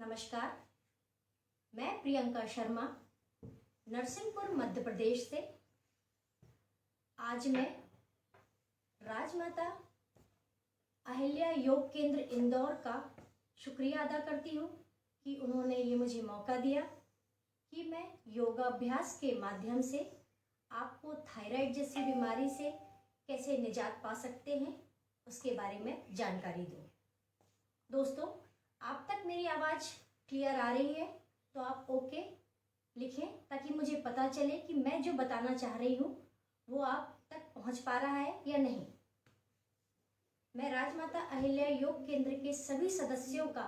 नमस्कार, मैं प्रियंका शर्मा नरसिंहपुर मध्य प्रदेश से। आज मैं राजमाता अहिल्या योग केंद्र इंदौर का शुक्रिया अदा करती हूँ कि उन्होंने ये मुझे मौका दिया कि मैं योगाभ्यास के माध्यम से आपको थायराइड जैसी बीमारी से कैसे निजात पा सकते हैं उसके बारे में जानकारी दूँ। दोस्तों, आप तक मेरी आवाज़ क्लियर आ रही है तो आप ओके लिखें ताकि मुझे पता चले कि मैं जो बताना चाह रही हूँ वो आप तक पहुँच पा रहा है या नहीं। मैं राजमाता अहिल्या योग केंद्र के सभी सदस्यों का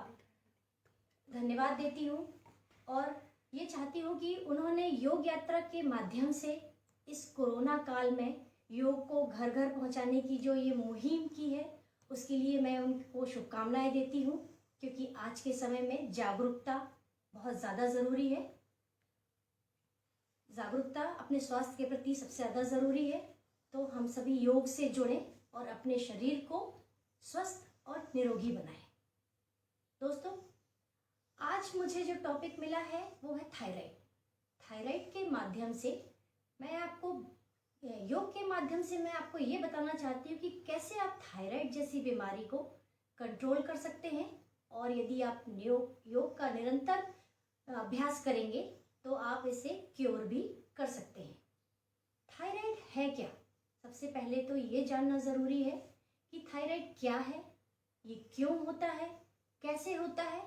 धन्यवाद देती हूँ और ये चाहती हूँ कि उन्होंने योग यात्रा के माध्यम से इस कोरोना काल में योग को घर घर पहुँचाने की जो ये मुहिम की है उसके लिए मैं उनको शुभकामनाएं देती हूँ, क्योंकि आज के समय में जागरूकता बहुत ज़्यादा ज़रूरी है। जागरूकता अपने स्वास्थ्य के प्रति सबसे ज़्यादा ज़रूरी है। तो हम सभी योग से जुड़ें और अपने शरीर को स्वस्थ और निरोगी बनाएं। दोस्तों, आज मुझे जो टॉपिक मिला है वो है थायराइड। थायराइड के माध्यम से मैं आपको योग के माध्यम से मैं आपको ये बताना चाहती हूँ कि कैसे आप थायराइड जैसी बीमारी को कंट्रोल कर सकते हैं, और यदि आप योग का निरंतर अभ्यास करेंगे तो आप इसे क्योर भी कर सकते हैं। थायराइड है क्या? सबसे पहले तो ये जानना ज़रूरी है कि थायराइड क्या है, ये क्यों होता है, कैसे होता है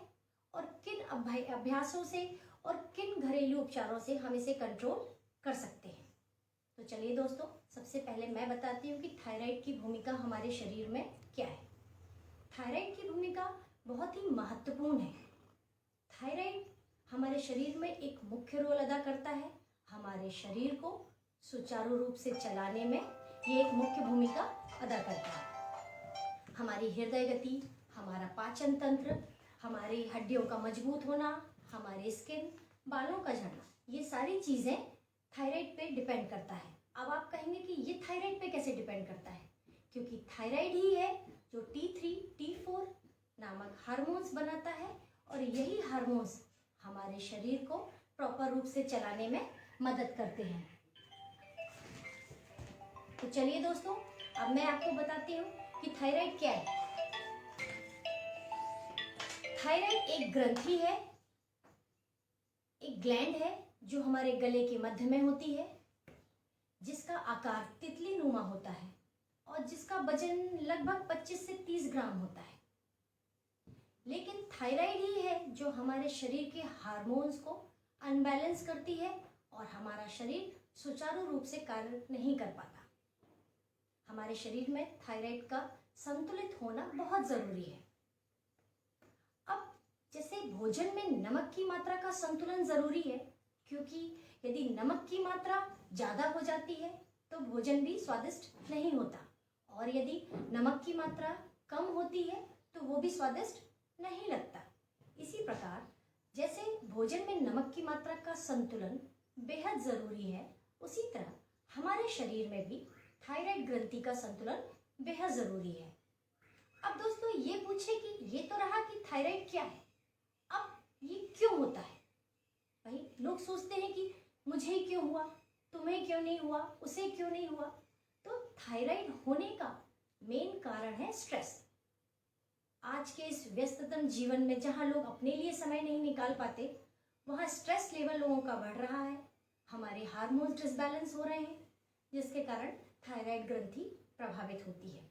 और किन अभ्यासों से और किन घरेलू उपचारों से हम इसे कंट्रोल कर सकते हैं। तो चलिए दोस्तों, सबसे पहले मैं बताती हूँ कि थायराइड की भूमिका हमारे शरीर में क्या है। थायराइड की भूमिका बहुत ही महत्वपूर्ण है। थायराइड हमारे शरीर में एक मुख्य रोल अदा करता है। हमारे शरीर को सुचारू रूप से चलाने में ये एक मुख्य भूमिका अदा करता है। हमारी हृदय गति, हमारा पाचन तंत्र, हमारी हड्डियों का मजबूत होना, हमारे स्किन, बालों का झड़ना, ये सारी चीज़ें थायराइड पे डिपेंड करता है। अब आप कहेंगे कि ये थायराइड पे कैसे डिपेंड करता है? क्योंकि थायराइड ही है जो T3, T4 नामक हार्मोन्स बनाता है, और यही हार्मोन्स हमारे शरीर को प्रॉपर रूप से चलाने में मदद करते हैं। तो चलिए दोस्तों, अब मैं आपको बताती हूँ कि थायराइड क्या है। थायराइड एक ग्रंथि है, एक ग्लैंड है जो हमारे गले के मध्य में होती है, जिसका आकार तितली नुमा होता है और जिसका वजन लगभग 25 से 30 ग्राम होता है। लेकिन थायराइड ही है जो हमारे शरीर के हार्मोन्स को अनबैलेंस करती है और हमारा शरीर सुचारू रूप से कार्य नहीं कर पाता। हमारे शरीर में थायराइड का संतुलित होना बहुत ज़रूरी है। अब जैसे भोजन में नमक की मात्रा का संतुलन ज़रूरी है, क्योंकि यदि नमक की मात्रा ज़्यादा हो जाती है तो भोजन भी स्वादिष्ट नहीं होता, और यदि नमक की मात्रा कम होती है तो वो भी स्वादिष्ट नहीं लगता। इसी प्रकार जैसे भोजन में नमक की मात्रा का संतुलन बेहद ज़रूरी है, उसी तरह हमारे शरीर में भी थायराइड ग्रंथि का संतुलन बेहद ज़रूरी है। अब दोस्तों, ये पूछे कि ये तो रहा कि थायराइड क्या है, अब ये क्यों होता है? भाई, लोग सोचते हैं कि मुझे ही क्यों हुआ, तुम्हें क्यों नहीं हुआ, उसे क्यों नहीं हुआ। तो थायराइड होने का मेन कारण है स्ट्रेस। आज के इस व्यस्ततम जीवन में जहाँ लोग अपने लिए समय नहीं निकाल पाते, वहाँ स्ट्रेस लेवल लोगों का बढ़ रहा है, हमारे हार्मोन्स डिसबैलेंस हो रहे हैं, जिसके कारण थायराइड ग्रंथि प्रभावित होती है।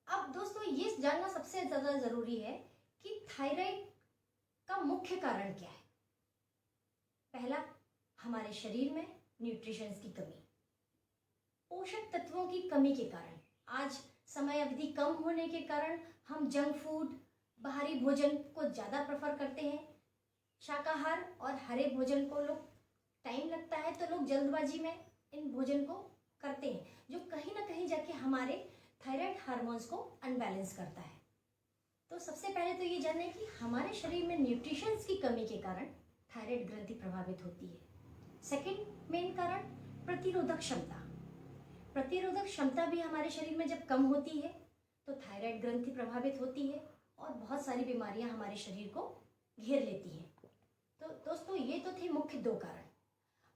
अब दोस्तों, ये जानना सबसे ज़्यादा ज़रूरी है कि थायराइड का मुख्य कारण क्या है। पहला, हमारे शरीर में न्यूट्रिशंस की कमी, पोषक तत्वों की कमी के कारण। आज समय अवधि कम होने के कारण हम जंक फूड, बाहरी भोजन को ज़्यादा प्रेफर करते हैं। शाकाहार और हरे भोजन को लोग टाइम लगता है तो लोग जल्दबाजी में इन भोजन को करते हैं, जो कहीं ना कहीं जाके हमारे थायराइड हार्मोन्स को अनबैलेंस करता है। तो सबसे पहले तो ये जानें कि हमारे शरीर में न्यूट्रिशंस की कमी के कारण थायराइड ग्रंथि प्रभावित होती है। सेकंड मेन कारण, प्रतिरोधक क्षमता। प्रतिरोधक क्षमता भी हमारे शरीर में जब कम होती है तो थायराइड ग्रंथि प्रभावित होती है, और बहुत सारी बीमारियां हमारे शरीर को घेर लेती हैं। तो दोस्तों ये तो थे मुख्य 2 कारण।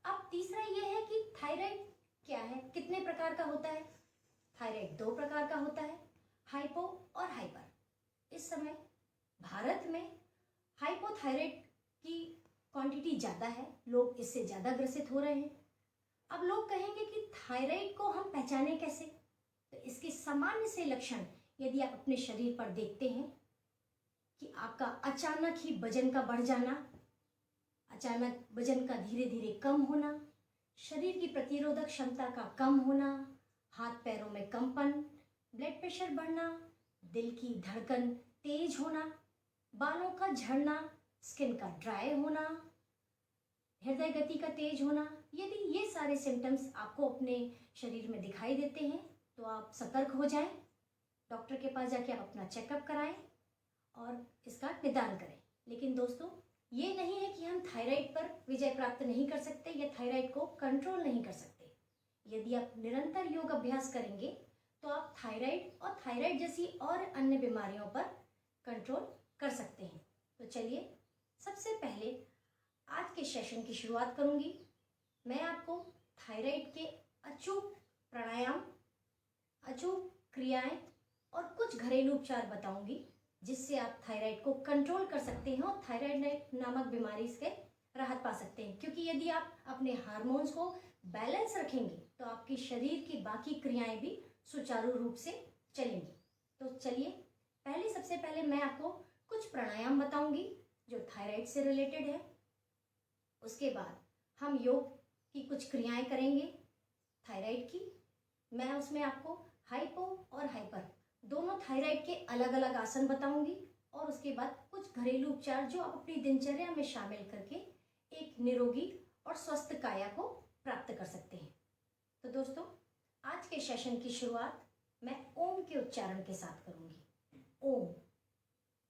अब तीसरा ये है कि थायराइड क्या है, कितने प्रकार का होता है। थायराइड 2 प्रकार का होता है, हाइपो और हाइपर। इस समय भारत में हाइपोथायराइड की क्वांटिटी ज़्यादा है, लोग इससे ज़्यादा ग्रसित हो रहे हैं। अब लोग कहेंगे कि थायराइड को हम पहचाने कैसे। तो इसके सामान्य से लक्षण यदि आप अपने शरीर पर देखते हैं कि आपका अचानक ही वजन का बढ़ जाना, अचानक वजन का धीरे धीरे कम होना, शरीर की प्रतिरोधक क्षमता का कम होना, हाथ पैरों में कंपन, ब्लड प्रेशर बढ़ना, दिल की धड़कन तेज होना, बालों का झड़ना, स्किन का ड्राई होना, हृदय गति का तेज होना, यदि ये सारे सिम्टम्स आपको अपने शरीर में दिखाई देते हैं तो आप सतर्क हो जाएं, डॉक्टर के पास जाके आप अपना चेकअप कराएं और इसका निदान करें। लेकिन दोस्तों ये नहीं है कि हम थायराइड पर विजय प्राप्त नहीं कर सकते या थायराइड को कंट्रोल नहीं कर सकते। यदि आप निरंतर योग अभ्यास करेंगे तो आप थायराइड और थायराइड जैसी और अन्य बीमारियों पर कंट्रोल कर सकते हैं। तो चलिए सबसे पहले आज के सेशन की शुरुआत करूंगी। मैं आपको थायराइड के अचूक प्राणायाम, अचूक क्रियाएं और कुछ घरेलू उपचार बताऊंगी जिससे आप थायराइड को कंट्रोल कर सकते हैं और थायराइड नामक बीमारी से राहत पा सकते हैं। क्योंकि यदि आप अपने हार्मोन्स को बैलेंस रखेंगे तो आपके शरीर की बाकी क्रियाएं भी सुचारू रूप से चलेंगी। तो चलिए सबसे पहले मैं आपको कुछ प्राणायाम बताऊंगी जो थायराइड से रिलेटेड है। उसके बाद हम योग की कुछ क्रियाएं करेंगे थायराइड की। मैं उसमें आपको हाइपो और हाइपर दोनों थायराइड के अलग अलग आसन बताऊंगी और उसके बाद कुछ घरेलू उपचार जो आप अपनी दिनचर्या में शामिल करके एक निरोगी और स्वस्थ काया को प्राप्त कर सकते हैं। तो दोस्तों आज के सेशन की शुरुआत मैं ओम के उच्चारण के साथ करूंगी। ओम,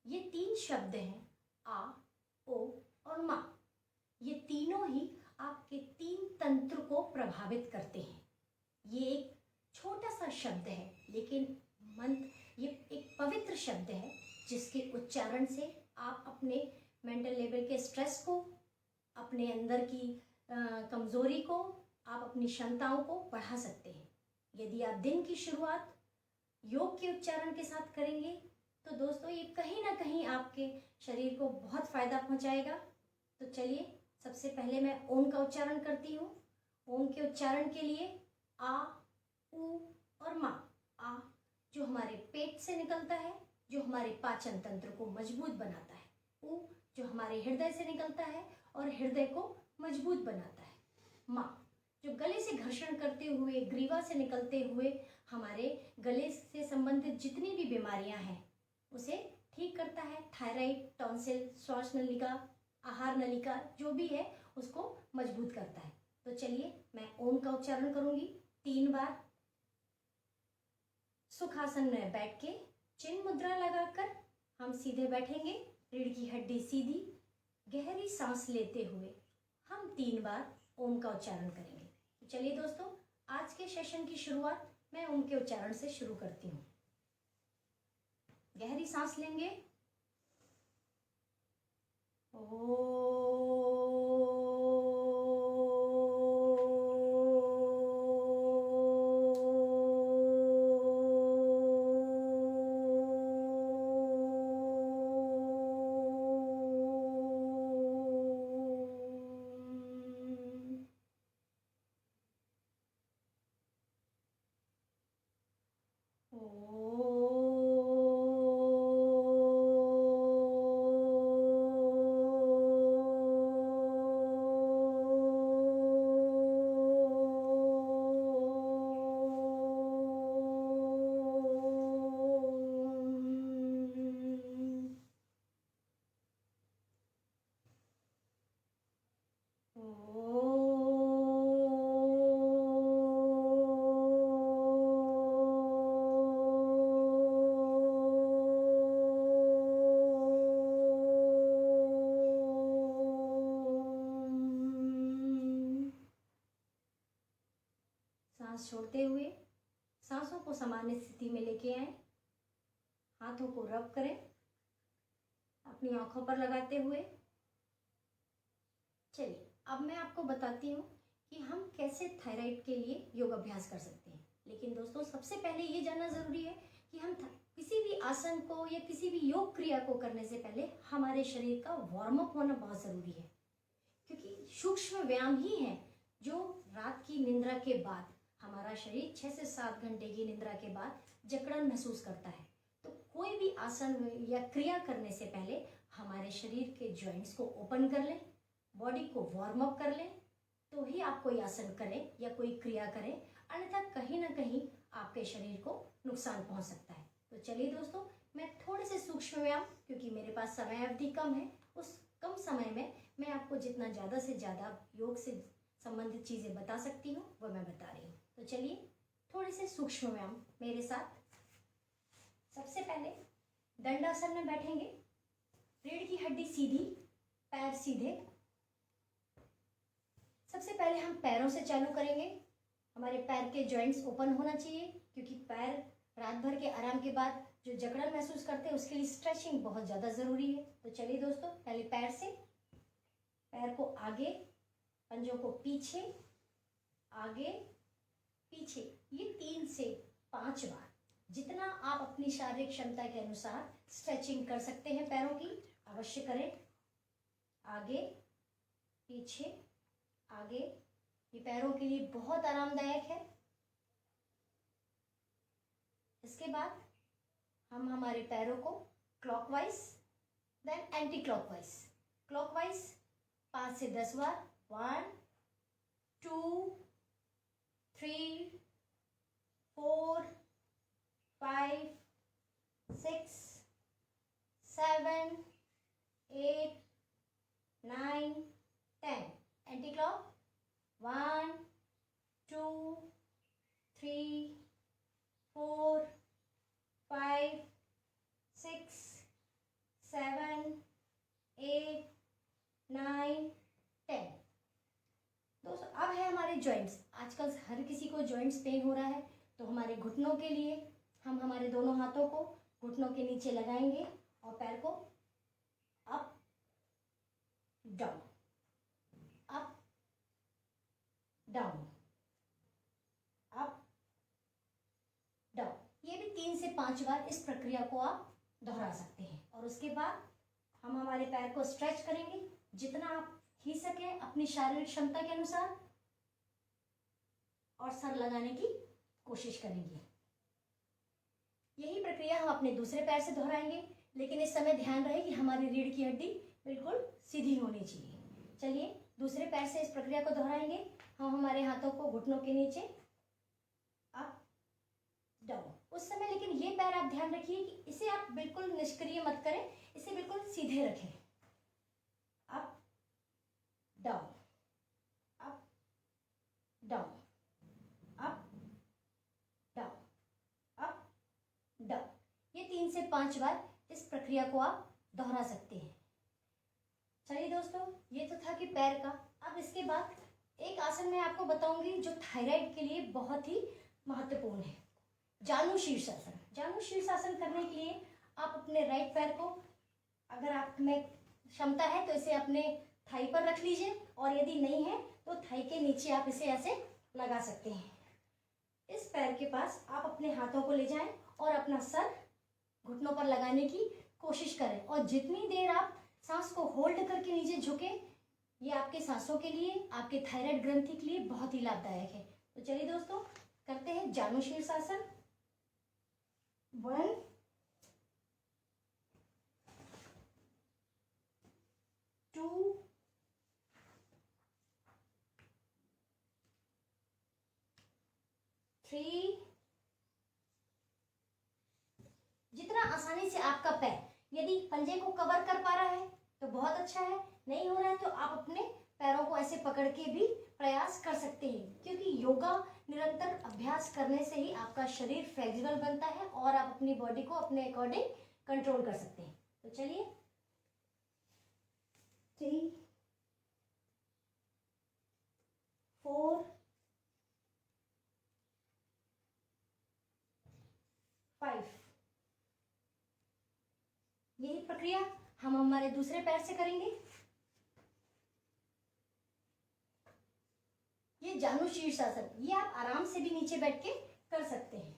ये 3 शब्द हैं, आ, ओ और मा। ये तीनों ही आपके 3 तंत्र को प्रभावित करते हैं। ये एक छोटा सा शब्द है लेकिन मंत्र, ये एक पवित्र शब्द है जिसके उच्चारण से आप अपने मेंटल लेवल के स्ट्रेस को, अपने अंदर की कमजोरी को, आप अपनी क्षमताओं को बढ़ा सकते हैं। यदि आप दिन की शुरुआत योग के उच्चारण के साथ करेंगे तो दोस्तों ये कहीं ना कहीं आपके शरीर को बहुत फायदा पहुंचाएगा। तो चलिए सबसे पहले मैं ओम का उच्चारण करती हूँ। ओम के उच्चारण के लिए आ, उ और मा। आ जो हमारे पेट से निकलता है, जो हमारे पाचन तंत्र को मजबूत बनाता है। उ जो हमारे हृदय से निकलता है और हृदय को मजबूत बनाता है। मा जो गले से घर्षण करते हुए, ग्रीवा से निकलते हुए हमारे गले से संबंधित जितनी भी बीमारियां हैं उसे ठीक करता है। थायराइड, टॉन्सिल, श्वास नलिका, आहार नलिका जो भी है उसको मजबूत करता है। तो चलिए मैं ओम का उच्चारण करूंगी 3 बार। सुखासन में बैठ के चिन्ह मुद्रा लगाकर हम सीधे बैठेंगे, रीढ़ की हड्डी सीधी, गहरी सांस लेते हुए हम 3 बार ओम का उच्चारण करेंगे। तो चलिए दोस्तों आज के सेशन की शुरुआत मैं ओम के उच्चारण से शुरू करती हूँ। गहरी सांस लेंगे। ओ सांस छोड़ते हुए सांसों को सामान्य स्थिति में लेके आए। हाथों को रब करें अपनी आंखों पर लगाते हुए। चलिए अब मैं आपको बताती हूँ कि हम कैसे थायराइड के लिए योग अभ्यास कर सकते हैं। लेकिन दोस्तों सबसे पहले ये जानना ज़रूरी है कि हम किसी भी आसन को या किसी भी योग क्रिया को करने से पहले हमारे शरीर का वार्म अप होना बहुत ज़रूरी है, क्योंकि सूक्ष्म व्यायाम ही है जो रात की निद्रा के बाद हमारा शरीर 6 से 7 घंटे की निद्रा के बाद जकड़न महसूस करता है। तो कोई भी आसन या क्रिया करने से पहले हमारे शरीर के जॉइंट्स को ओपन कर लें, बॉडी को वार्म अप कर लें, तो ही आप कोई आसन करें या कोई क्रिया करें, अन्यथा कहीं ना कहीं आपके शरीर को नुकसान पहुंच सकता है। तो चलिए दोस्तों, मैं थोड़े से सूक्ष्म व्यायाम, क्योंकि मेरे पास समय अवधि कम है, उस कम समय में मैं आपको जितना ज़्यादा से ज़्यादा योग से संबंधित चीज़ें बता सकती हूँ वह मैं बता रही हूँ। तो चलिए थोड़े से सूक्ष्म व्यायाम मेरे साथ। सबसे पहले दंडासन में बैठेंगे, रीढ़ की हड्डी सीधी, पैर सीधे। सबसे पहले हम पैरों से चालू करेंगे। हमारे पैर के जॉइंट्स ओपन होना चाहिए, क्योंकि पैर रात भर के आराम के बाद जो जकड़न महसूस करते हैं उसके लिए स्ट्रेचिंग बहुत ज़्यादा ज़रूरी है। तो चलिए दोस्तों, पहले पैर से, पैर को आगे, पंजों को पीछे, आगे पीछे, ये 3 से 5 बार, जितना आप अपनी शारीरिक क्षमता के अनुसार स्ट्रेचिंग कर सकते हैं पैरों की, अवश्य करें। आगे पीछे, आगे, ये पैरों के लिए बहुत आरामदायक है। इसके बाद हम हमारे पैरों को clockwise then anti clockwise, clockwise 5 से 10 बार, 1 2 3 4 5 6 7 8 9 10, एंटी क्लॉक 1 2 3 4 5 6 7 8 9 10। दोस्तों अब है हमारे जॉइंट्स। आजकल हर किसी को जॉइंट्स पेन हो रहा है, तो हमारे घुटनों के लिए हम हमारे दोनों हाथों को घुटनों के नीचे लगाएंगे और पैर को up down, up down, up down. ये भी 3 से 5 बार इस प्रक्रिया को आप दोहरा सकते हैं। और उसके बाद हम हमारे पैर को स्ट्रेच करेंगे जितना आप खींच सके अपनी शारीरिक क्षमता के अनुसार, और सर लगाने की कोशिश करेंगे। यही प्रक्रिया हम अपने दूसरे पैर से दोहराएंगे, लेकिन इस समय ध्यान रहे कि हमारी रीढ़ की हड्डी बिल्कुल सीधी होनी चाहिए। चलिए दूसरे पैर से इस प्रक्रिया को दोहराएंगे। हम हमारे हाथों को घुटनों के नीचे, अप डाउन। उस समय लेकिन ये पैर आप ध्यान रखिए कि इसे आप बिल्कुल निष्क्रिय मत करें, इसे बिल्कुल सीधे रखें। Up down, up down, up down, up down. ये 3 से 5 बार इस प्रक्रिया को आप दोहरा सकते हैं। चलिए दोस्तों, ये तो था कि पैर का। अब इसके बाद एक आसन मैं आपको बताऊंगी जो थायराइड के लिए बहुत ही महत्वपूर्ण है, जानु शीर्षासन। जानु शीर्षासन करने के लिए आप अपने राइट पैर को, अगर आप में क्षमता है तो इसे अपने थाई पर रख लीजिए, और यदि नहीं है तो थाई के नीचे आप इसे ऐसे लगा सकते हैं। इस पैर के पास आप अपने हाथों को ले जाएं और अपना सर घुटनों पर लगाने की कोशिश करें, और जितनी देर आप सांस को होल्ड करके नीचे झुके, ये आपके सांसों के लिए, आपके थायराइड ग्रंथि के लिए बहुत ही लाभदायक है। तो चलिए दोस्तों, करते हैं जानु शीर्षासन। 1 2 3। जितना आसानी से आपका पैर, यदि पंजे को कवर कर पा रहा है तो बहुत अच्छा है, नहीं हो रहा है तो आप अपने पैरों को ऐसे पकड़ के भी प्रयास कर सकते हैं, क्योंकि योगा निरंतर अभ्यास करने से ही आपका शरीर फ्लेक्सिबल बनता है और आप अपनी बॉडी को अपने अकॉर्डिंग कंट्रोल कर सकते हैं। तो चलिए 3 4 5। यही प्रक्रिया हम हमारे दूसरे पैर से करेंगे। ये जानु शीर्षासन, ये आप आराम से भी नीचे बैठ के कर सकते हैं।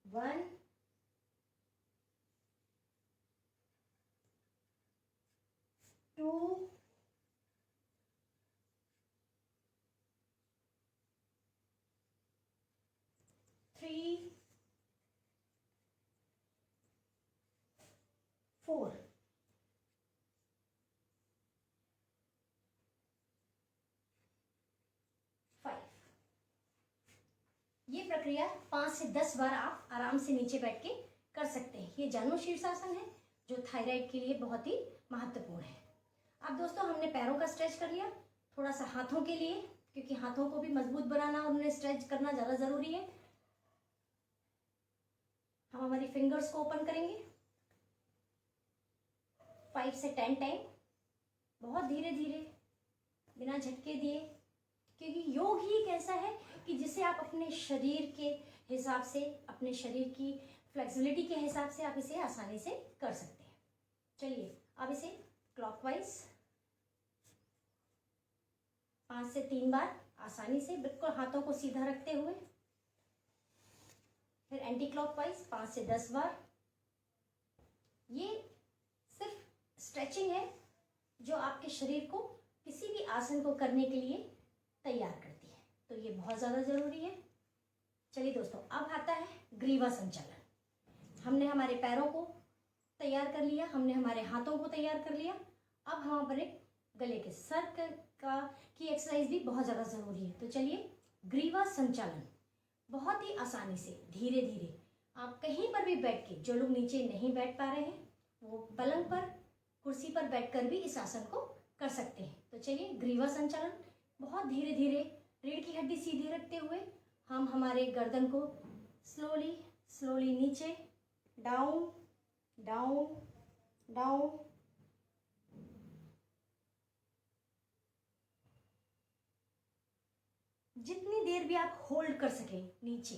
1 2 3 4 5। ये प्रक्रिया 5 से 10 बार आप आराम से नीचे बैठ के कर सकते हैं। ये जानु शीर्षासन है जो थायराइड के लिए बहुत ही महत्वपूर्ण है। अब दोस्तों हमने पैरों का स्ट्रेच कर लिया, थोड़ा सा हाथों के लिए, क्योंकि हाथों को भी मजबूत बनाना और उन्हें स्ट्रेच करना ज़्यादा ज़रूरी है। हम हमारी फिंगर्स को ओपन करेंगे 5 से 10 टाइम, बहुत धीरे धीरे, बिना झटके दिए, क्योंकि योग ही एक ऐसा है कि जिसे आप अपने शरीर के हिसाब से, अपने शरीर की फ्लेक्सिबिलिटी के हिसाब से आप इसे आसानी से कर सकते हैं। चलिए अब इसे क्लॉकवाइज 5 से 3 बार आसानी से, बिल्कुल हाथों को सीधा रखते हुए, फिर एंटी क्लॉकवाइज 5 से 10 बार। ये सिर्फ स्ट्रेचिंग है जो आपके शरीर को किसी भी आसन को करने के लिए तैयार करती है, तो ये बहुत ज़्यादा ज़रूरी है। चलिए दोस्तों, अब आता है ग्रीवा संचालन। हमने हमारे पैरों को तैयार कर लिया, हमने हमारे हाथों को तैयार कर लिया। अब हम अपने गले के सर का की एक्सरसाइज भी बहुत ज़्यादा ज़रूरी है। तो चलिए ग्रीवा संचालन बहुत ही आसानी से, धीरे धीरे, आप कहीं पर भी बैठ के, जो लोग नीचे नहीं बैठ पा रहे हैं वो पलंग पर, कुर्सी पर बैठकर भी इस आसन को कर सकते हैं। तो चलिए ग्रीवा संचालन बहुत धीरे धीरे, रीढ़ की हड्डी सीधी रखते हुए हम हमारे गर्दन को स्लोली स्लोली नीचे, डाउन डाउन डाउन, जितनी देर भी आप होल्ड कर सकें नीचे।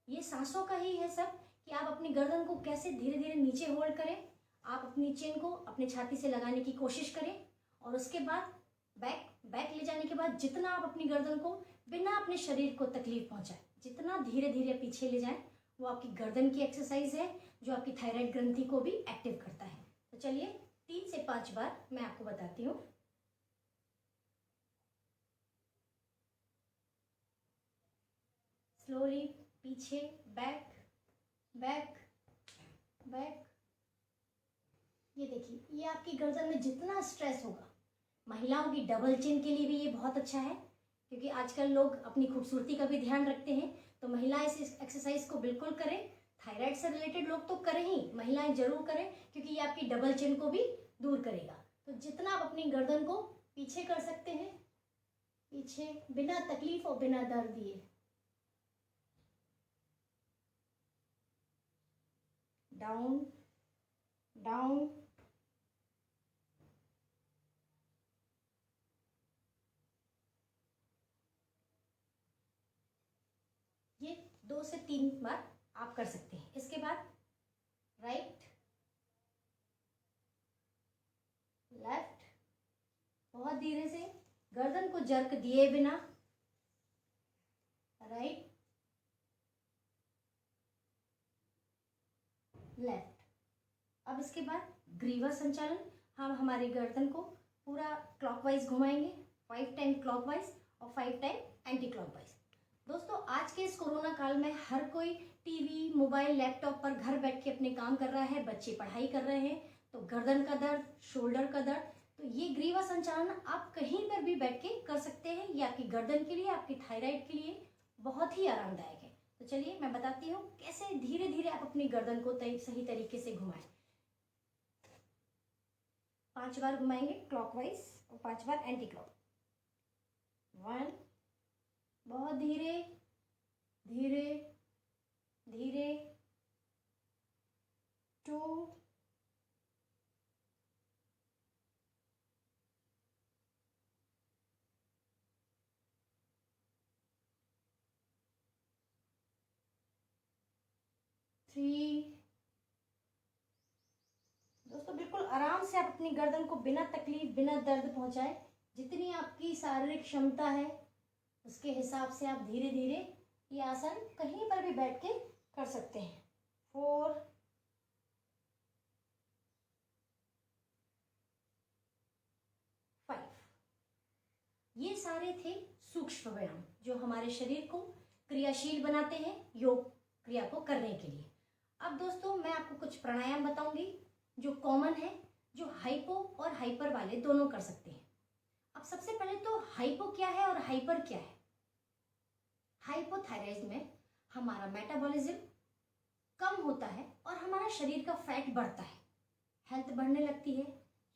ये सांसों का ही है सब, कि आप अपनी गर्दन को कैसे धीरे धीरे नीचे होल्ड करें। आप अपनी चेन को अपने छाती से लगाने की कोशिश करें और उसके बाद बैक ले जाने के बाद जितना आप अपनी गर्दन को बिना अपने शरीर को तकलीफ पहुंचाए, जितना धीरे धीरे पीछे ले जाएं, वो आपकी गर्दन की एक्सरसाइज है जो आपकी थायराइड ग्रंथि को भी एक्टिव करता है। तो चलिए 3 से 5 बार मैं आपको बताती हूँ। स्लोली पीछे, बैक बैक बैक। ये देखिए, ये आपकी गर्दन में जितना स्ट्रेस होगा, महिलाओं की डबल चिन के लिए भी ये बहुत अच्छा है, क्योंकि आजकल लोग अपनी खूबसूरती का भी ध्यान रखते हैं। तो महिलाएं इस एक्सरसाइज को बिल्कुल करें। थायराइड से रिलेटेड लोग तो करें ही, महिलाएं जरूर करें, क्योंकि ये आपकी डबल चिन को भी दूर करेगा। तो जितना आप अपनी गर्दन को पीछे कर सकते हैं, पीछे, बिना तकलीफ और बिना दर्द दिए। डाउन डाउन, ये 2 से 3 बार आप कर सकते हैं। इसके बाद राइट लेफ्ट, बहुत धीरे से, गर्दन को जर्क दिए बिना, राइट लेफ्ट। अब इसके बाद ग्रीवा संचालन, हम हमारी गर्दन को पूरा क्लॉकवाइज घुमाएंगे, 5 टाइम क्लॉकवाइज और 5 टाइम एंटी क्लॉकवाइज। दोस्तों, आज के इस कोरोना काल में हर कोई टीवी, मोबाइल, लैपटॉप पर घर बैठ के अपने काम कर रहा है, बच्चे पढ़ाई कर रहे हैं, तो गर्दन का दर्द, शोल्डर का दर्द, तो ये ग्रीवा संचालन आप कहीं पर भी बैठ के कर सकते हैं। ये आपकी गर्दन के लिए, आपकी थायराइड के लिए बहुत ही आरामदायक है। तो चलिए मैं बताती हूँ कैसे धीरे धीरे आप अपनी गर्दन को सही तरीके से घुमाएं। 5 बार घुमाएंगे क्लॉकवाइज और 5 बार एंटी क्लॉक। 1, बहुत धीरे धीरे धीरे, 2, 3, 3। दोस्तों बिल्कुल आराम से आप अपनी गर्दन को बिना तकलीफ बिना दर्द पहुंचाए, जितनी आपकी शारीरिक क्षमता है उसके हिसाब से आप धीरे धीरे ये आसन कहीं पर भी बैठ के कर सकते हैं। 4, 5। ये सारे थे सूक्ष्म व्यायाम जो हमारे शरीर को क्रियाशील बनाते हैं योग क्रिया को करने के लिए। अब दोस्तों मैं आपको कुछ प्राणायाम बताऊंगी जो कॉमन है, जो हाइपो और हाइपर वाले दोनों कर सकते हैं। अब सबसे पहले तो हाइपो क्या है और हाइपर क्या है। हाइपोथायराइड में हमारा मेटाबॉलिज्म कम होता है और हमारा शरीर का फैट बढ़ता है, हेल्थ बढ़ने लगती है,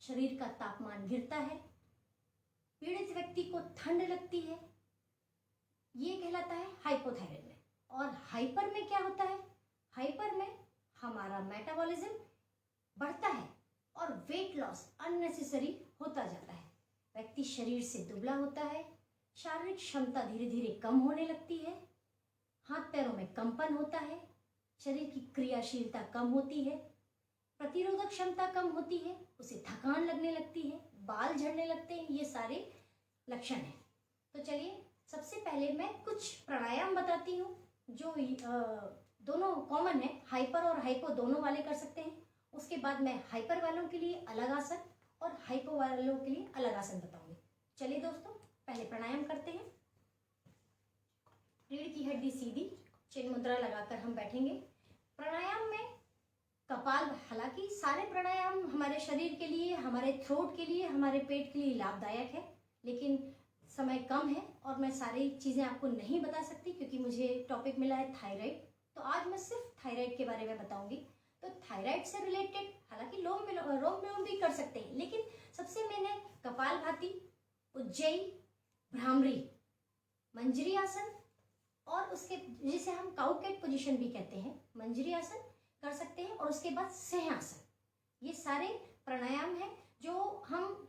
शरीर का तापमान गिरता है, पीड़ित व्यक्ति को ठंड लगती है, ये कहलाता है हाइपोथायराइड में। और हाइपर में क्या होता है, हाइपर में हमारा मेटाबॉलिज्म बढ़ता है और वेट लॉस अननेसेसरी होता जाता है, व्यक्ति शरीर से दुबला होता है, शारीरिक क्षमता धीरे धीरे कम होने लगती है, हाथ पैरों में कंपन होता है, शरीर की क्रियाशीलता कम होती है, प्रतिरोधक क्षमता कम होती है, उसे थकान लगने लगती है, बाल झड़ने लगते हैं, ये सारे लक्षण हैं। तो चलिए सबसे पहले मैं कुछ प्राणायाम बताती हूँ जो दोनों कॉमन है, हाइपर और हाइपो दोनों वाले कर सकते हैं। उसके बाद मैं हाइपर वालों के लिए अलग आसन और हाइपो वालों के लिए अलग आसन बताऊंगी। चलिए दोस्तों पहले प्राणायाम करते हैं। रीढ़ की हड्डी सीधी, चिन्ह मुद्रा लगाकर हम बैठेंगे। प्राणायाम में कपाल, हालांकि सारे प्राणायाम हमारे शरीर के लिए, हमारे थ्रोट के लिए, हमारे पेट के लिए लाभदायक है, लेकिन समय कम है और मैं सारी चीज़ें आपको नहीं बता सकती क्योंकि मुझे टॉपिक मिला है थायराइड। तो आज मैं सिर्फ थायराइड के बारे में बताऊंगी। तो थायराइड से रिलेटेड हालांकि लोम विलोम भी कर सकते हैं, लेकिन सबसे मैंने कपालभाति, उज्जयी, भ्रामरी, मंजरी आसन और उसके जिसे हम काउकेट पोजीशन भी कहते हैं, मंजरी आसन कर सकते हैं। और उसके बाद सिंहासन, ये सारे प्राणायाम हैं जो हम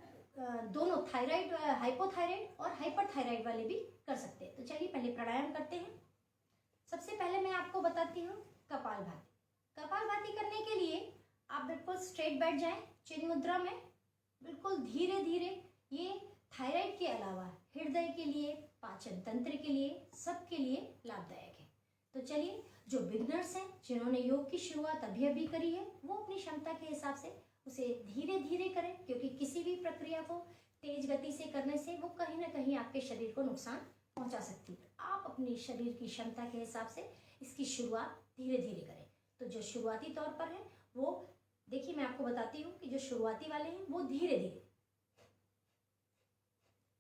दोनों थायराइड, हाइपोथायराइड और हाइपरथायराइड वाले भी कर सकते हैं। तो चलिए पहले प्राणायाम करते हैं। सबसे पहले मैं आपको बताती हूँ कपालभाति। कपालभाति करने के लिए आप बिल्कुल स्ट्रेट बैठ जाएं, चिन्ह मुद्रा में, बिल्कुल धीरे धीरे। ये थायराइड के अलावा हृदय के लिए, पाचन तंत्र के लिए, सबके लिए लाभदायक है। तो चलिए जो बिगनर्स हैं, जिन्होंने योग की शुरुआत अभी अभी करी है, वो अपनी क्षमता के हिसाब से उसे धीरे धीरे करें, क्योंकि किसी भी प्रक्रिया को तेज गति से करने से वो कहीं ना कहीं आपके शरीर को नुकसान पहुंचा सकती है। आप अपनी शरीर की क्षमता के हिसाब से इसकी शुरुआत धीरे धीरे करें। तो जो शुरुआती तौर पर है वो देखिए, मैं आपको बताती हूँ कि जो शुरुआती वाले हैं वो धीरे धीरे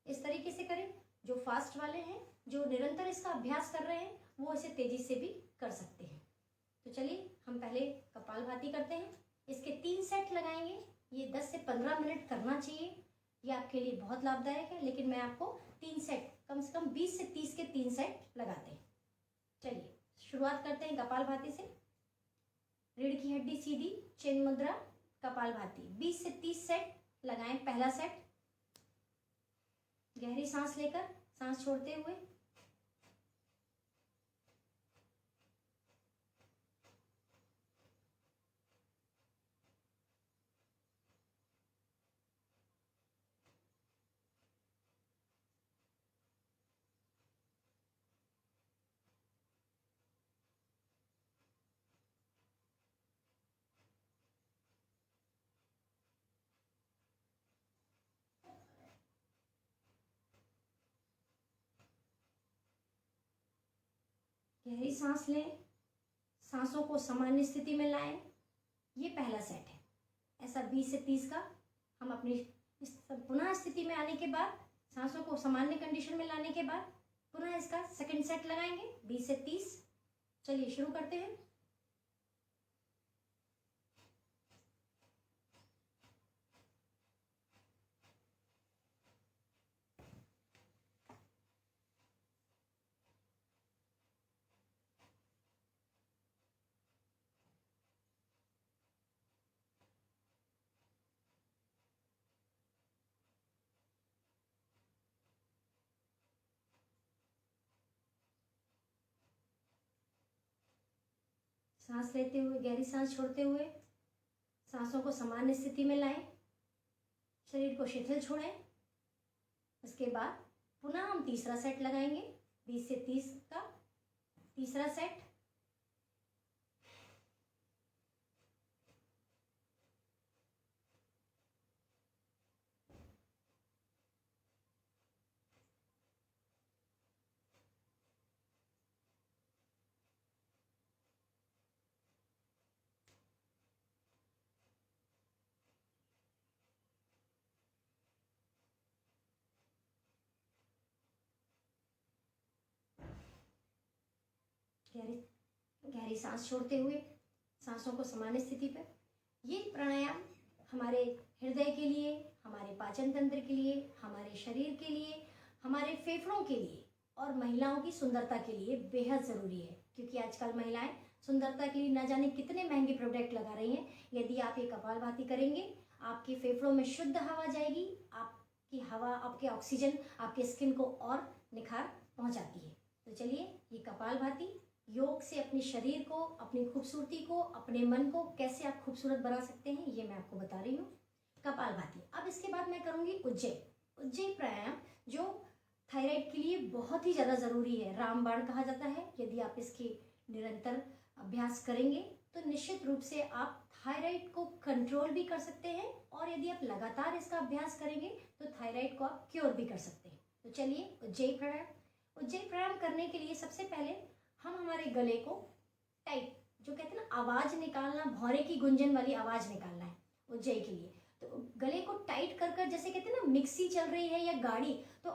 इस तरीके से करें। जो फास्ट वाले हैं, जो निरंतर इसका अभ्यास कर रहे हैं, वो इसे तेजी से भी कर सकते हैं। तो चलिए हम पहले कपालभाति करते हैं। इसके 3 सेट लगाएंगे। ये 10 से 15 मिनट करना चाहिए, ये आपके लिए बहुत लाभदायक है, लेकिन मैं आपको 3 सेट, कम से कम 20 से 30 के 3 सेट लगाते हैं। चलिए शुरुआत करते हैं कपालभाति से। रीढ़ की हड्डी सीधी, चिन्ह मुद्रा, कपालभाति 20 से 30 सेट लगाएं। पहला सेट, गहरी सांस लेकर, सांस छोड़ते हुए। गहरी सांस लें, सांसों को सामान्य स्थिति में लाएं। ये पहला सेट है। ऐसा 20 से 30 का हम अपनी इस पुनः स्थिति में आने के बाद, सांसों को सामान्य कंडीशन में लाने के बाद पुनः इसका सेकंड सेट लगाएंगे 20 से 30। चलिए शुरू करते हैं। सांस लेते हुए, गहरी सांस छोड़ते हुए सांसों को सामान्य स्थिति में लाएं, शरीर को शिथिल छोड़ें। उसके बाद पुनः हम तीसरा सेट लगाएंगे, 20 से 30 का तीसरा सेट। गहरी गहरी सांस छोड़ते हुए सांसों को सामान्य स्थिति पर। ये प्राणायाम हमारे हृदय के लिए, हमारे पाचन तंत्र के लिए, हमारे शरीर के लिए, हमारे फेफड़ों के लिए और महिलाओं की सुंदरता के लिए बेहद ज़रूरी है, क्योंकि आजकल महिलाएं सुंदरता के लिए ना जाने कितने महंगे प्रोडक्ट लगा रही हैं। यदि आप ये कपालभाति करेंगे, आपके फेफड़ों में शुद्ध हवा जाएगी, आपकी हवा, आपके ऑक्सीजन आपके स्किन को और निखार पहुंचाती है। तो चलिए, ये कपालभाति योग से अपने शरीर को, अपनी खूबसूरती को, अपने मन को कैसे आप खूबसूरत बना सकते हैं, ये मैं आपको बता रही हूँ। कपालभाति। अब इसके बाद मैं करूँगी उज्जयी प्राणायाम, जो थायराइड के लिए बहुत ही ज़्यादा ज़रूरी है। रामबाण कहा जाता है। यदि आप इसके निरंतर अभ्यास करेंगे तो निश्चित रूप से आप थायराइड को कंट्रोल भी कर सकते हैं, और यदि आप लगातार इसका अभ्यास करेंगे तो थायराइड को आप क्योर भी कर सकते हैं। तो चलिए, उज्जयी प्राणायाम करने के लिए सबसे पहले हम हमारे गले को टाइट, जो कहते हैं ना आवाज़ निकालना, भौरे की गुंजन वाली आवाज़ निकालना है उज्जयी के लिए। तो गले को टाइट कर कर, जैसे कहते हैं ना मिक्सी चल रही है या गाड़ी, तो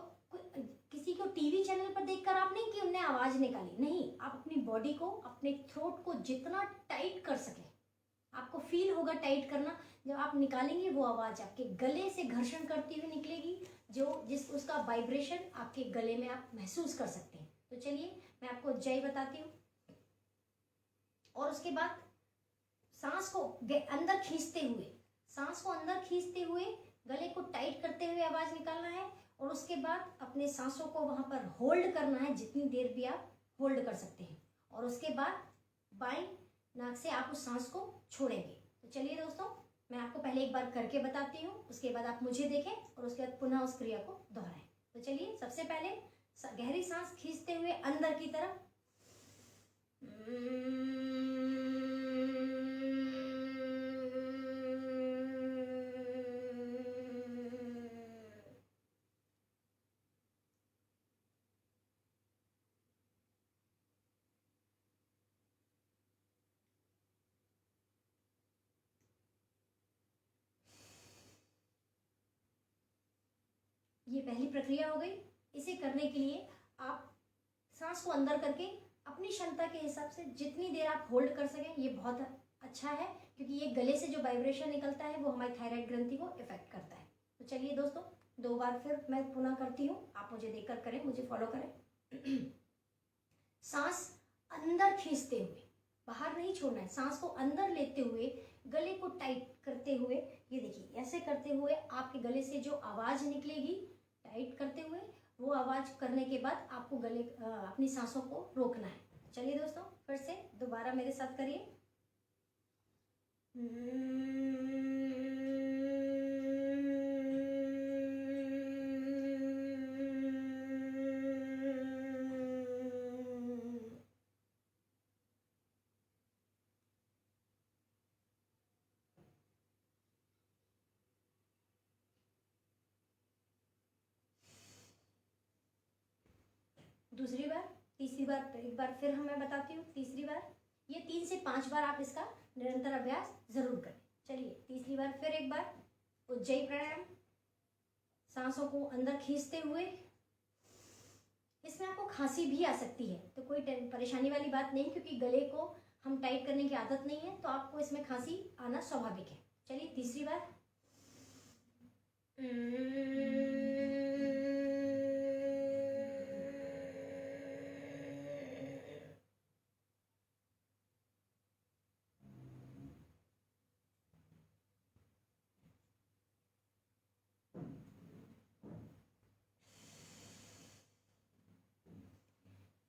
किसी को टीवी चैनल पर देखकर आप नहीं कि उनने आवाज़ निकाली, नहीं, आप अपनी बॉडी को, अपने थ्रोट को जितना टाइट कर सके, आपको फील होगा टाइट करना। जब आप निकालेंगे वो आवाज़ आपके गले से घर्षण करती हुई निकलेगी, उसका वाइब्रेशन आपके गले में आप महसूस कर सकते हैं। तो चलिए, मैं आपको उज्जयी बताती हूँ। और उसके बाद सांस को अंदर खींचते हुए गले को टाइट करते हुए आवाज निकालना है, और उसके बाद अपने सांसों को वहां पर होल्ड करना है, जितनी देर भी आप होल्ड कर सकते हैं, और उसके बाद बाएं नाक से आप उस सांस को छोड़ेंगे। तो चलिए दोस्तों, मैं आपको पहले एक बार करके बताती हूँ, उसके बाद आप मुझे देखें और उसके बाद पुनः उस क्रिया को दोहराएं। तो चलिए, सबसे पहले गहरी सांस खींचते हुए अंदर की तरफ, ये पहली प्रक्रिया हो गई। इसे करने के लिए आप सांस को अंदर करके अपनी क्षमता के हिसाब से जितनी देर आप होल्ड कर सकें, ये बहुत अच्छा है, क्योंकि ये गले से जो वाइब्रेशन निकलता है वो हमारी थायराइड ग्रंथि को इफेक्ट करता है। तो चलिए दोस्तों, 2 बार फिर मैं पुनः करती हूँ, आप मुझे देखकर करें, मुझे फॉलो करें। सांस अंदर खींचते हुए, बाहर नहीं छोड़ना है, सांस को अंदर लेते हुए गले को टाइट करते हुए, ये देखिए ऐसे करते हुए आपके गले से जो आवाज निकलेगी, टाइट करते हुए, वो आवाज करने के बाद आपको अपनी सांसों को रोकना है। चलिए दोस्तों, फिर से दोबारा मेरे साथ करिए। दूसरी बार, तीसरी बार, एक बार फिर मैं बताती हूँ। तीसरी बार, ये 3 से 5 बार आप इसका निरंतर अभ्यास जरूर करें। चलिए, तीसरी बार फिर एक बार उज्जयी प्राणायाम, सांसों को अंदर खींचते हुए। इसमें आपको खांसी भी आ सकती है, तो कोई परेशानी वाली बात नहीं, क्योंकि गले को हम टाइट करने की आदत नहीं है, तो आपको इसमें खांसी आना स्वाभाविक है। चलिए, तीसरी बार।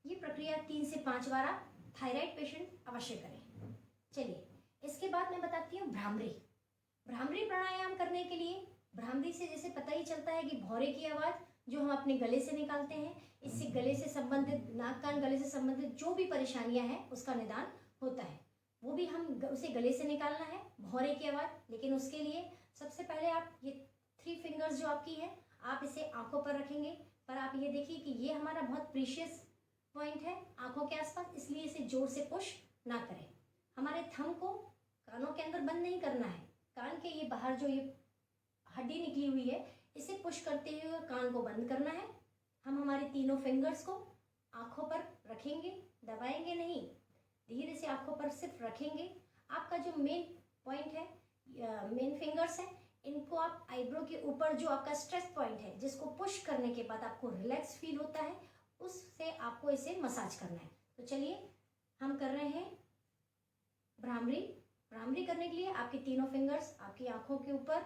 ये प्रक्रिया 3 से 5 बार आप थायराइड पेशेंट अवश्य करें। चलिए इसके बाद मैं बताती हूँ भ्रामरी। भ्रामरी प्राणायाम करने के लिए, भ्रामरी से जैसे पता ही चलता है कि भौरे की आवाज़ जो हम अपने गले से निकालते हैं, इससे गले से संबंधित, नाक कान गले से संबंधित जो भी परेशानियां हैं उसका निदान होता है, वो भी हम उसे गले से निकालना है, भौरे की आवाज़। लेकिन उसके लिए सबसे पहले आप ये 3 फिंगर्स जो आपकी है, आप इसे आंखों पर रखेंगे। पर आप ये देखिए कि ये हमारा बहुत प्रीशियस पॉइंट है आंखों के आसपास, इसलिए इसे जोर से पुश ना करें। हमारे थंब को कानों के अंदर बंद नहीं करना है, कान के ये बाहर जो ये हड्डी निकली हुई है इसे पुश करते हुए कान को बंद करना है। हम हमारे तीनों फिंगर्स को आंखों पर रखेंगे, दबाएंगे नहीं, धीरे से आंखों पर सिर्फ रखेंगे। आपका जो मेन पॉइंट है, मेन फिंगर्स है, इनको आप आईब्रो के ऊपर जो आपका स्ट्रेस पॉइंट है, जिसको पुश करने के बाद आपको रिलैक्स फील होता है, उससे आपको इसे मसाज करना है। तो चलिए हम कर रहे हैं भ्रामरी। भ्रामरी करने के लिए आपके तीनों फिंगर्स आपकी आंखों के ऊपर,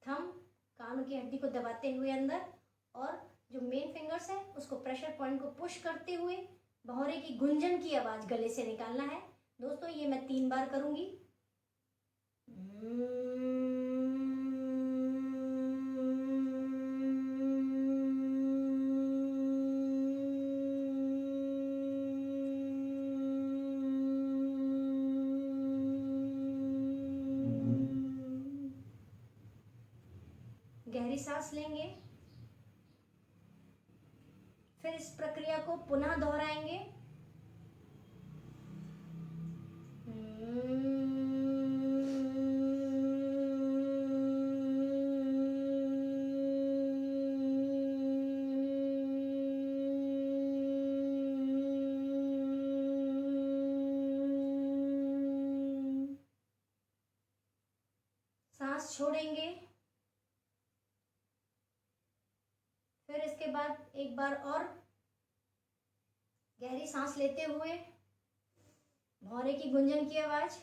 थंब कान की हड्डी को दबाते हुए अंदर, और जो मेन फिंगर्स है उसको प्रेशर पॉइंट को पुश करते हुए भौरे की गुंजन की आवाज गले से निकालना है। दोस्तों ये मैं 3 बार करूंगी। गहरी सांस लेंगे, फिर इस प्रक्रिया को पुनः दोहराएंगे। सांस छोड़ेंगे, फिर इसके बाद एक बार और गहरी सांस लेते हुए भौरे की गुंजन की आवाज।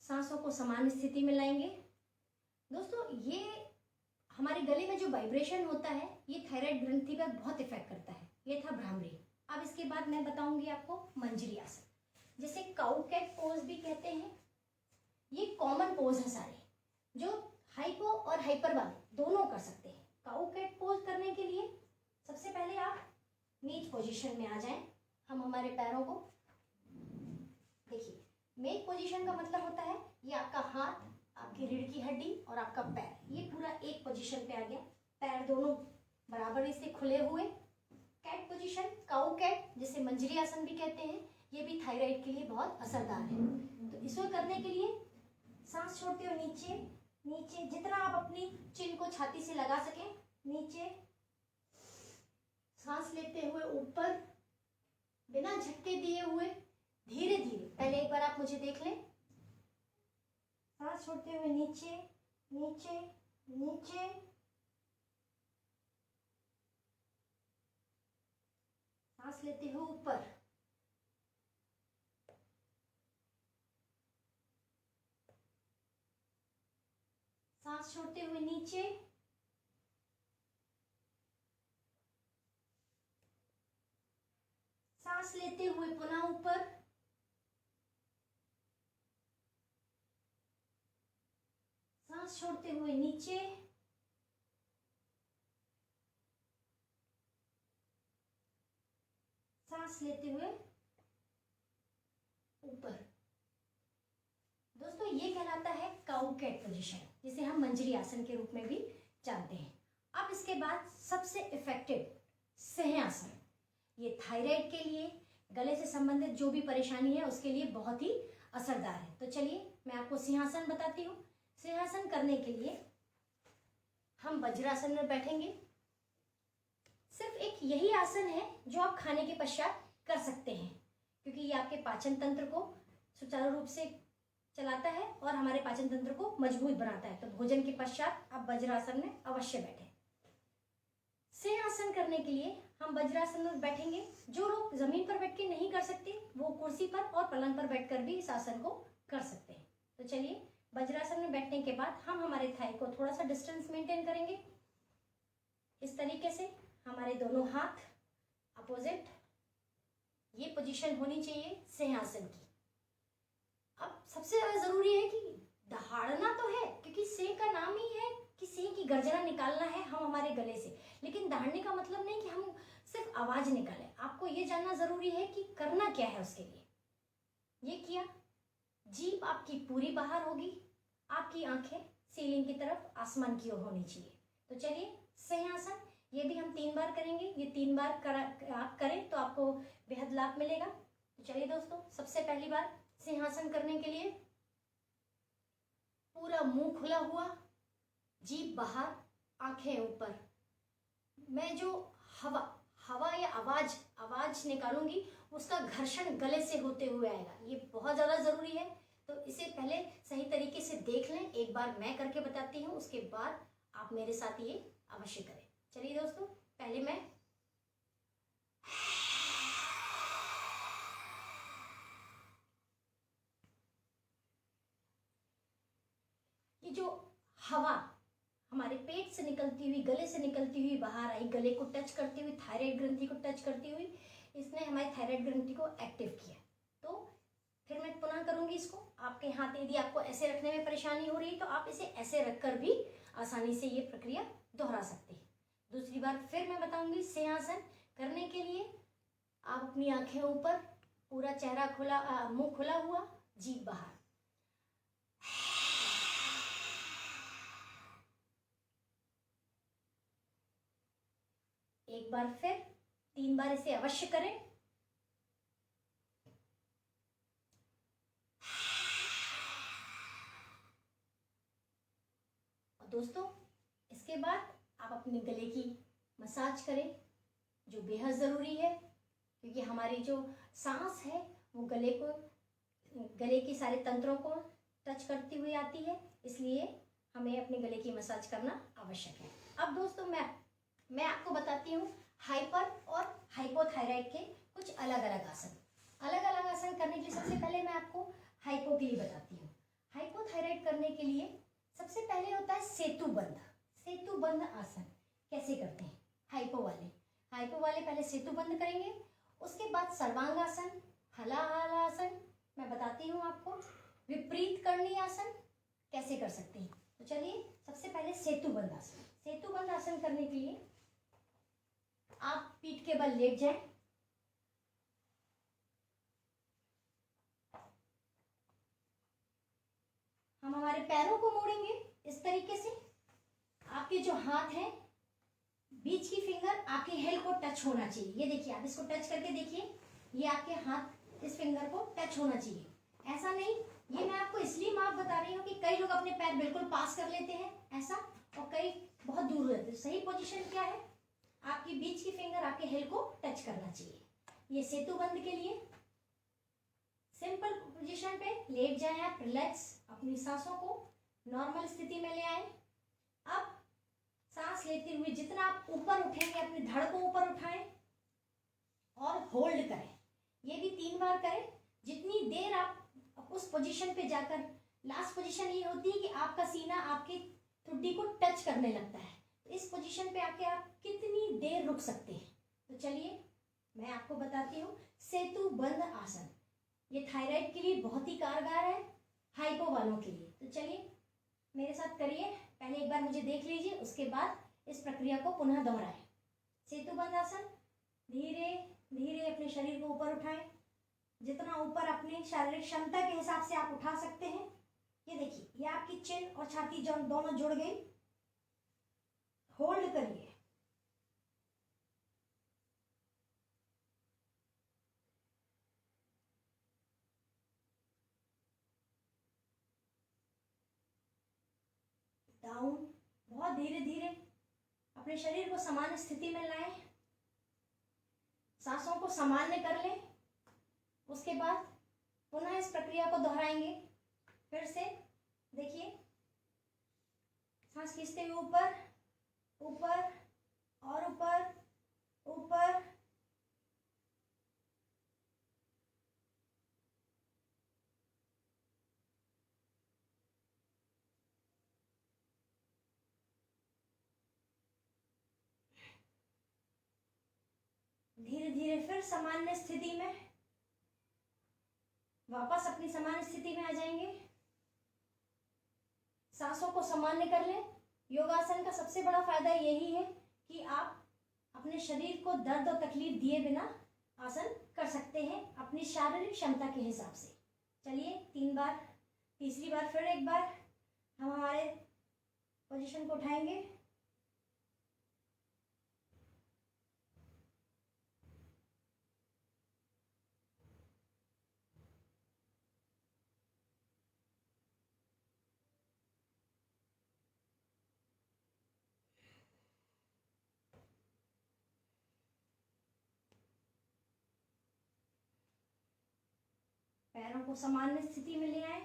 सांसों को समान स्थिति में लाएंगे। दोस्तों ये हमारे गले में जो वाइब्रेशन होता है ये थायराइड ग्रंथि पर बहुत इफेक्ट करता है। ये था भ्रामरी। अब इसके बाद मैं बताऊंगी आपको मंजरी आसन, जिसे काउ कैट पोज भी कहते हैं। ये कॉमन पोज है सारे, जो हाइपो और हाइपर वाले दोनों कर सकते हैं। काउ कैट पोज करने के लिए सबसे पहले आप नीच पोजीशन में आ जाएं। हम हमारे पैरों को देखिए, मेक पोजीशन का मतलब होता है ये आपका हाथ, आपकी रीढ़ की हड्डी और आपका पैर, ये पूरा एक पोजीशन पे आ गया। पैर दोनों बराबरी से खुले हुए। कैट पोजीशन, काउ कैट, जिसे मंजरी आसन भी कहते हैं, ये भी थायराइड के लिए बहुत असरदार है। तो इसको करने के लिए सांस छोड़ते हुए नीचे नीचे, जितना आप अपनी चिन को छाती से लगा सकें, नीचे सांस लेते हुए ऊपर, बिना झटके दिए हुए धीरे धीरे। पहले एक बार आप मुझे देख लें। सांस छोड़ते हुए नीचे नीचे नीचे, सांस लेते हुए ऊपर, सांस छोड़ते हुए नीचे, सांस लेते हुए पुनः ऊपर, सांस छोड़ते हुए नीचे, सांस लेते हुए ऊपर। दोस्तों ये कहलाता है काउ कैट पोजीशन, जिसे हम मंजरी आसन के रूप में भी जानते हैं। अब इसके बाद सबसे इफेक्टिव सिंहासन, ये थायराइड के लिए, गले से संबंधित जो भी परेशानी है उसके लिए बहुत ही असरदार है। तो चलिए मैं आपको सिंहासन बताती हूँ। सिंहासन करने के लिए हम वज्रासन में बैठेंगे। सिर्फ एक यही आसन है जो आप खाने के पश्चात कर सकते हैं, क्योंकि ये आपके पाचन तंत्र को सुचारू रूप से चलाता है और हमारे पाचन तंत्र को मजबूत बनाता है। तो भोजन के पश्चात आप वज्रासन में अवश्य बैठें। सिंहासन करने के लिए हम वज्रासन में बैठेंगे। जो लोग जमीन पर बैठ के नहीं कर सकते वो कुर्सी पर और पलंग पर बैठकर भी इस आसन को कर सकते हैं। तो चलिए, वज्रासन में बैठने के बाद हम हमारे थाई को थोड़ा सा डिस्टेंस मेंटेन करेंगे। इस तरीके से हमारे दोनों हाथ अपोजिट, ये पोजीशन होनी चाहिए सिंहासन की। अब सबसे ज्यादा जरूरी है कि दहाड़ना तो है, क्योंकि सिंह का नाम ही है कि सिंह की गर्जना निकालना है हम हमारे गले से, लेकिन दहाड़ने का मतलब नहीं कि हम सिर्फ आवाज निकालें। आपको ये जानना जरूरी है कि करना क्या है उसके लिए। ये किया, जीभ आपकी पूरी बाहर होगी, आपकी आंखें सीलिंग की तरफ, आसमान की ओर होनी चाहिए। तो चलिए, सिंहासन ये भी हम 3 बार करेंगे। ये 3 बार आप करें तो आपको बेहद लाभ मिलेगा। तो चलिए दोस्तों, सबसे पहली बार सिंहासन करने के लिए पूरा मुंह खुला हुआ, जीभ बाहर, आंखें ऊपर। मैं जो हवा या आवाज निकालूंगी उसका घर्षण गले से होते हुए आएगा। ये बहुत ज्यादा जरूरी है, तो इसे पहले सही तरीके से देख लें। एक बार मैं करके बताती हूँ, उसके बाद आप मेरे साथ ये अवश्य करें। चलिए दोस्तों, पहले मैं ये जो हवा हमारे पेट से निकलती हुई, गले से निकलती हुई बाहर आई, गले को टच करती हुई, थायराइड ग्रंथि को टच करती हुई, इसने हमारी थायराइड ग्रंथि को एक्टिव किया। तो फिर मैं पुनः करूंगी इसको। आपके हाथ, यदि आपको ऐसे रखने में परेशानी हो रही है तो आप इसे ऐसे रखकर भी आसानी से ये प्रक्रिया दोहरा सकते हैं। दूसरी बार फिर मैं बताऊंगी। सिंहासन करने के लिए आप अपनी आंखें ऊपर, पूरा चेहरा खुला, मुंह खुला हुआ, जीभ बाहर। एक बार फिर, 3 बार इसे अवश्य करें। और दोस्तों, इसके बाद आप अपने गले की मसाज करें, जो बेहद ज़रूरी है, क्योंकि हमारी जो सांस है वो गले के सारे तंत्रों को टच करती हुई आती है, इसलिए हमें अपने गले की मसाज करना आवश्यक है। अब दोस्तों, मैं आपको बताती हूँ हाइपर और हाइपोथायराइड के कुछ अलग अलग आसन। अलग अलग आसन करने के लिए सबसे पहले मैं आपको हाइपो के लिए बताती हूँ। हाइपोथायराइड करने के लिए सबसे पहले होता है सेतुबंध आसन। कैसे करते हैं? हाइपो वाले पहले सेतुबंध करेंगे, उसके बाद सर्वांगासन, हलाहलासन मैं बताती हूँ आपको। विपरीत करणी आसन कैसे कर सकते हैं, तो चलिए सबसे पहले सेतुबंध आसन। सेतुबंध आसन करने के लिए आप पीठ के बल लेट जाएं, हम हमारे पैरों को मोड़ेंगे इस तरीके से। आपके जो हाथ हैं, बीच की फिंगर आपके हेल को टच होना चाहिए। ये देखिए, आप इसको टच करके देखिए, ये आपके हाथ इस फिंगर को टच होना चाहिए। ऐसा नहीं, ये मैं आपको इसलिए माप बता रही हूँ कि कई लोग अपने पैर बिल्कुल पास कर लेते हैं ऐसा, और कई बहुत दूर रहते हैं। सही पोजीशन क्या है? आपकी बीच की फिंगर आपके हेल को टच करना चाहिए। ये सेतुबंध के लिए सिंपल पोजीशन पे लेट जाएं आप, रिलैक्स, अपनी सांसों को नॉर्मल स्थिति में ले आए। अब सांस लेते हुए जितना आप ऊपर उठेंगे, अपने धड़ को ऊपर उठाएं और होल्ड करें। ये भी 3 बार करें। जितनी देर आप उस पोजीशन पे जाकर, लास्ट पोजीशन ये होती है कि आपका सीना आपकी ठुड्डी को टच करने लगता है। इस पोजीशन पे आके आप कितनी देर रुक सकते हैं? तो चलिए मैं आपको बताती हूँ। सेतुबंध आसन ये थायराइड के लिए बहुत ही कारगर है, हाइपो वालों के लिए। तो चलिए मेरे साथ करिए। पहले एक बार मुझे देख लीजिए, उसके बाद इस प्रक्रिया को पुनः दोहराएं। सेतुबंध आसन, धीरे धीरे अपने शरीर को ऊपर उठाएं, जितना ऊपर अपनी शारीरिक क्षमता के हिसाब से आप उठा सकते हैं। ये देखिए, ये आपकी चिन और छाती दोनों जुड़ गई। होल्ड करिए। डाउन, बहुत धीरे धीरे अपने शरीर को सामान्य स्थिति में लाएं, सांसों को सामान्य कर लें। उसके बाद पुनः इस प्रक्रिया को दोहराएंगे। फिर से देखिए, सांस खींचते हुए ऊपर ऊपर और ऊपर ऊपर। धीरे धीरे फिर सामान्य स्थिति में वापस अपनी सामान्य स्थिति में आ जाएंगे। सांसों को सामान्य कर लें। योगासन का सबसे बड़ा फायदा यही है कि आप अपने शरीर को दर्द और तकलीफ दिए बिना आसन कर सकते हैं अपनी शारीरिक क्षमता के हिसाब से। चलिए 3 बार, तीसरी बार फिर एक बार हम हमारे पोजीशन को उठाएंगे। पैरों को सामान्य स्थिति में ले आए।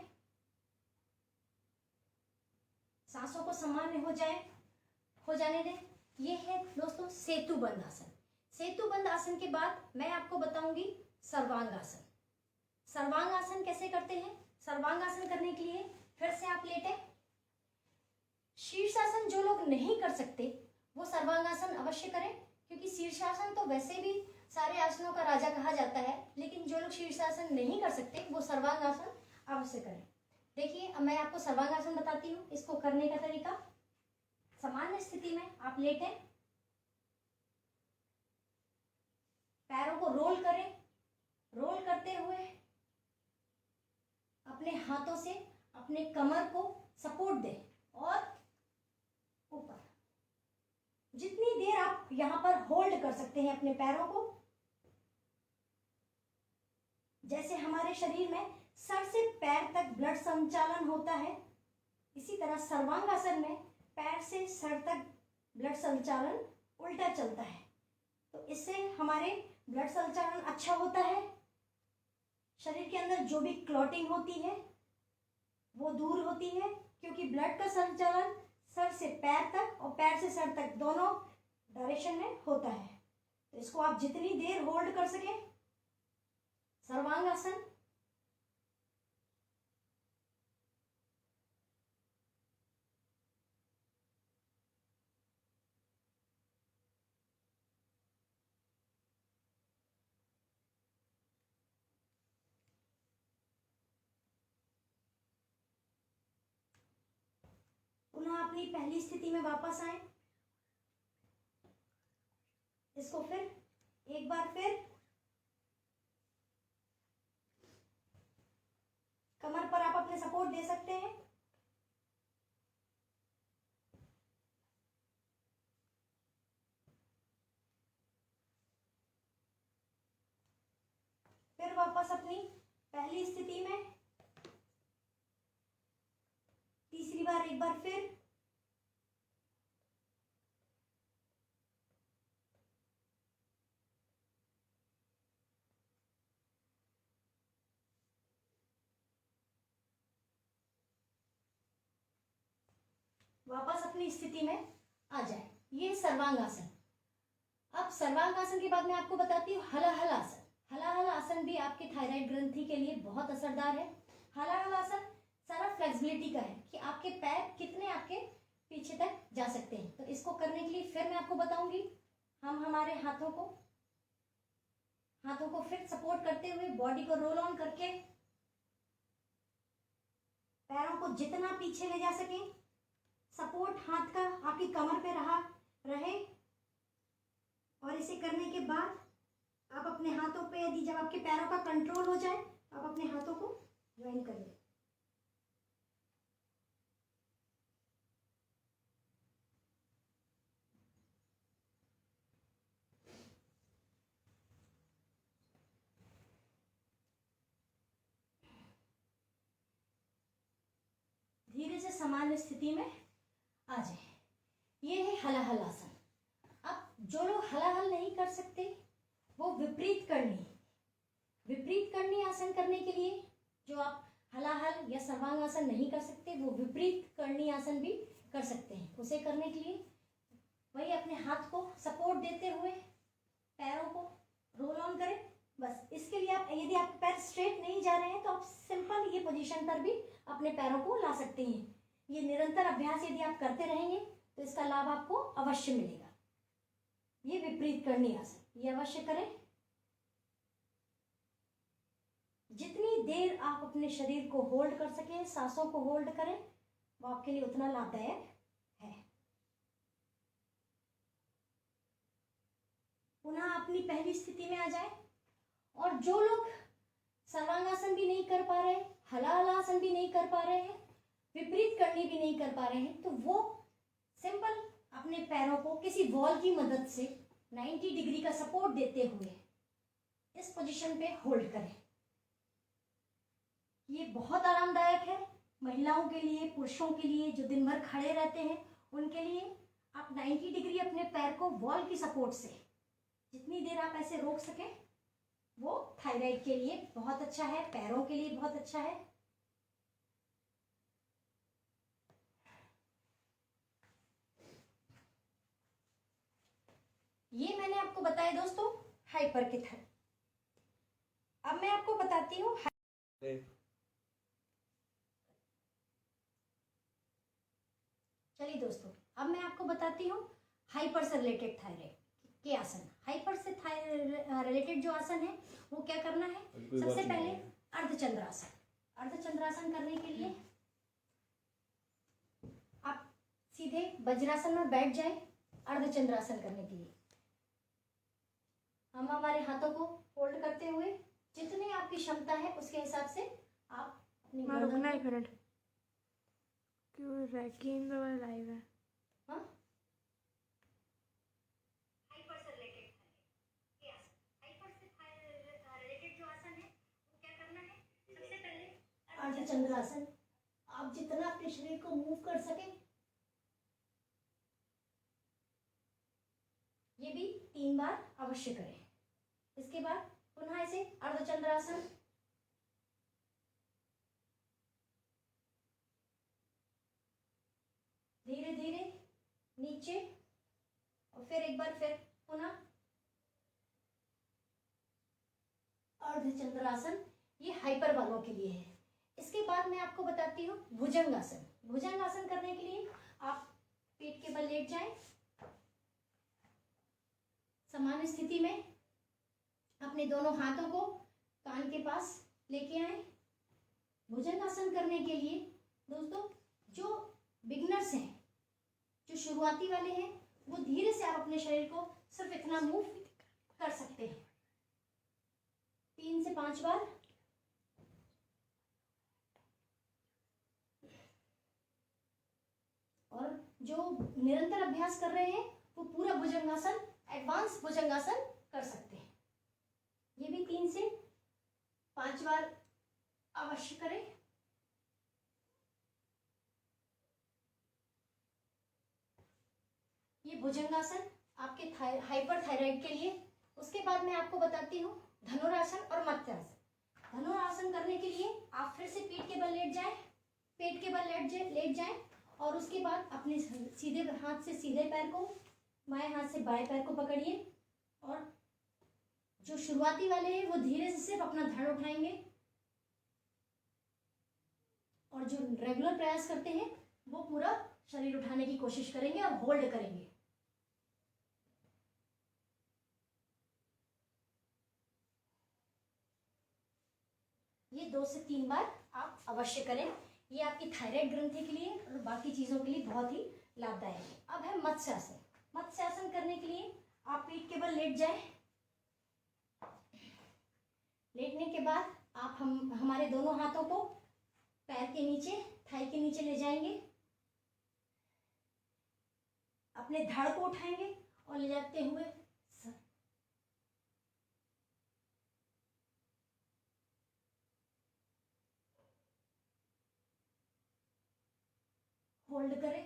सांसों को सामान्य हो जाने दें। ये है दोस्तों सेतु बंद आसन। सेतु बंद आसन के बाद मैं आपको बताऊंगी सर्वांग आसन। सर्वांग आसन कैसे करते हैं? सर्वांग आसन करने के लिए फिर से आप लेटे। शीर्षासन जो लोग नहीं कर सकते वो सर्वांग आसन अवश्य करें, क्योंकि शीर्षासन तो वैसे भी सारे आसनों का राजा कहा जाता है, लेकिन जो लोग शीर्षासन नहीं कर सकते वो सर्वांग आसन अवश्य करें। देखिए अब मैं आपको सर्वांग आसन बताती हूँ। इसको करने का तरीका, सामान्य स्थिति में आप लेटें, पैरों को रोल करें। रोल करते हुए अपने हाथों से अपने कमर को सपोर्ट दें और ऊपर। जितनी देर आप यहां पर होल्ड कर सकते हैं अपने पैरों को, जैसे हमारे शरीर में सर से पैर तक ब्लड संचालन होता है, इसी तरह सर्वांगासन में पैर से सर तक ब्लड संचालन उल्टा चलता है। तो इससे हमारे ब्लड संचालन अच्छा होता है। शरीर के अंदर जो भी क्लॉटिंग होती है वो दूर होती है, क्योंकि ब्लड का संचालन सर से पैर तक और पैर से सर तक दोनों डायरेक्शन में होता है। तो इसको आप जितनी देर होल्ड कर सकें, सर्वांगासन। पुनः अपनी पहली स्थिति में वापस आए। इसको फिर एक बार फिर कमर पर आप अपने सपोर्ट दे सकते हैं। फिर वापस अपनी पहली स्थिति में, तीसरी बार एक बार फिर। वापस अपनी स्थिति में आ जाए। ये सर्वांगासन। अब सर्वांगासन के बाद मैं आपको बताती हूँ हलाहल आसन। हलाहल आसन भी आपके थायराइड ग्रंथि के लिए बहुत असरदार है। हलाहल आसन सारा फ्लेक्सिबिलिटी का है कि आपके पैर कितने आपके पीछे तक जा सकते हैं। तो इसको करने के लिए फिर मैं आपको बताऊंगी। हम हमारे हाथों को फिर सपोर्ट करते हुए बॉडी को रोल ऑन करके पैरों को जितना पीछे ले जा सके, सपोर्ट हाथ का आपकी कमर पे रहे। और इसे करने के बाद आप अपने हाथों पे, यदि जब आपके पैरों का कंट्रोल हो जाए, आप अपने हाथों को ज्वाइन कर लें। धीरे से सामान्य स्थिति में आ जाए। ये है हलाहल आसन। अब जो लोग हलाहल नहीं कर सकते वो विपरीत करनी आसन करने के लिए, जो आप हलाहल या सर्वांग आसन नहीं कर सकते वो विपरीत करनी आसन भी कर सकते हैं। उसे करने के लिए वही अपने हाथ को सपोर्ट देते हुए पैरों को रोल ऑन करें। बस इसके लिए आप, यदि आपके पैर स्ट्रेट नहीं जा रहे हैं तो आप सिंपल ये पोजीशन पर भी अपने पैरों को ला सकते हैं। ये निरंतर अभ्यास यदि आप करते रहेंगे तो इसका लाभ आपको अवश्य मिलेगा। ये विपरीत करनी आसन, ये अवश्य करें। जितनी देर आप अपने शरीर को होल्ड कर सकें, सांसों को होल्ड करें, वो आपके लिए उतना लाभदायक है। पुनः अपनी पहली स्थिति में आ जाए। और जो लोग सर्वांगासन भी नहीं कर पा रहे, हलाहलासन भी नहीं कर पा रहे हैं, विपरीत करनी भी नहीं कर पा रहे हैं, तो वो सिंपल अपने पैरों को किसी वॉल की मदद से 90 डिग्री का सपोर्ट देते हुए इस पोजीशन पे होल्ड करें। ये बहुत आरामदायक है महिलाओं के लिए, पुरुषों के लिए जो दिन भर खड़े रहते हैं उनके लिए। आप 90 डिग्री अपने पैर को वॉल की सपोर्ट से जितनी देर आप ऐसे रोक सकें वो थायराइड के लिए बहुत अच्छा है, पैरों के लिए बहुत अच्छा है। ये मैंने आपको बताया दोस्तों हाइपर के थायराइड। अब मैं आपको बताती हूँ चलिए दोस्तों, अब मैं आपको बताती हूँ हाइपर से रिलेटेड थायराइड के आसन। हाइपर से रिलेटेड जो आसन है वो क्या करना है, सबसे पहले अर्धचंद्रासन। अर्धचंद्रासन करने के लिए आप सीधे वज्रासन में बैठ जाए। अर्धचंद्रासन करने के लिए हम हमारे हाथों को फोल्ड करते हुए जितनी आपकी क्षमता है उसके हिसाब से आप अपनी रुकना ही मिनट क्यों रैकिंग लाइव है। हाँ, अर्धचंद्रासन आप जितना अपने शरीर को मूव कर सके, ये भी 3 बार अवश्य करें। इसके बाद पुनः ऐसे अर्धचंद्रासन, धीरे धीरे नीचे, और फिर एक बार फिर पुनः अर्धचंद्रासन। ये हाइपर वालों के लिए है। इसके बाद मैं आपको बताती हूँ भुजंगासन। भुजंगासन करने के लिए आप पेट के बल लेट जाएं, समान स्थिति में अपने दोनों हाथों को कान के पास लेके आए। भुजंगासन करने के लिए दोस्तों जो बिगनर्स हैं, जो शुरुआती वाले हैं, वो धीरे से आप अपने शरीर को सिर्फ इतना मूव कर सकते हैं 3 से 5 बार। और जो निरंतर अभ्यास कर रहे हैं वो पूरा भुजंगासन, एडवांस भुजंगासन कर सकते हैं। ये भी 3 से 5 बार अवश्य करें। ये भुजंगासन आपके हाइपर थायराइड के लिए। उसके बाद मैं आपको बताती हूँ धनुरासन और मत्स्यासन। धनुरासन करने के लिए आप फिर से पीठ के बल लेट जाएं, पेट के बल लेट जाएं, और उसके बाद अपने सीधे हाथ से सीधे पैर को, बाएं हाथ से बाएं पैर को पकड़िए। और जो शुरुआती वाले हैं वो धीरे से सिर्फ अपना धड़ उठाएंगे, और जो रेगुलर प्रयास करते हैं वो पूरा शरीर उठाने की कोशिश करेंगे और होल्ड करेंगे। ये 2 से 3 बार आप अवश्य करें। ये आपकी थायराइड ग्रंथि के लिए और बाकी चीजों के लिए बहुत ही लाभदायक है। अब है मत्स्यासन। मत्स्यासन करने के लिए आप पीठ के बल लेट जाएं। लेटने के बाद आप हमारे दोनों हाथों को पैर के नीचे, थाई के नीचे ले जाएंगे, अपने धड़ को उठाएंगे और ले जाते हुए होल्ड करें।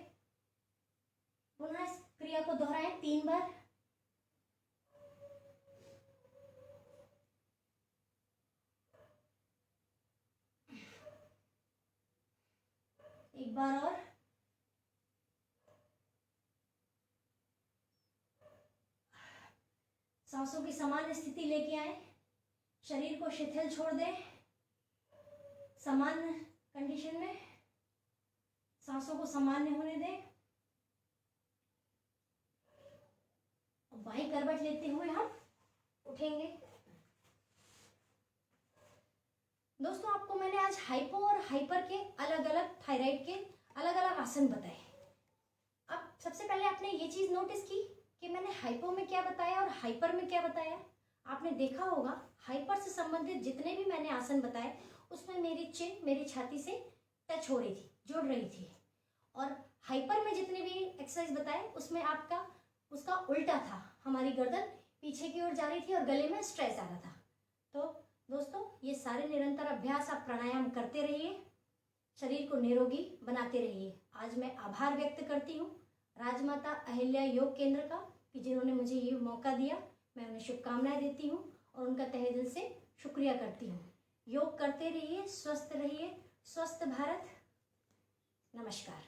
पुनः इस क्रिया को दोहराएं 3 बार। एक बार और। सांसों की समान स्थिति लेके आए, शरीर को शिथिल छोड़ दें, सामान्य कंडीशन में सांसों को सामान्य होने दें। बाई करवट लेते हुए हम उठेंगे। दोस्तों, आपको मैंने आज हाइपो और हाइपर के अलग अलग, थायराइड के अलग अलग आसन बताए। अब सबसे पहले आपने ये चीज नोटिस की कि मैंने हाइपो में क्या बताया और हाइपर में क्या बताया। आपने देखा होगा हाइपर से संबंधित जितने भी मैंने आसन बताए उसमें मेरी चिन मेरी छाती से टच हो रही थी, जुड़ रही थी। और हाइपर में जितने भी एक्सरसाइज बताए उसमें आपका उसका उल्टा था, हमारी गर्दन पीछे की ओर जा रही थी और गले में स्ट्रेस आ रहा था। तो दोस्तों, ये सारे निरंतर अभ्यास आप प्राणायाम करते रहिए, शरीर को निरोगी बनाते रहिए। आज मैं आभार व्यक्त करती हूँ राजमाता अहिल्या योग केंद्र का कि जिन्होंने मुझे ये मौका दिया। मैं उन्हें शुभकामनाएं देती हूँ और उनका तहे दिल से शुक्रिया करती हूँ। योग करते रहिए, स्वस्थ रहिए। स्वस्थ भारत। नमस्कार।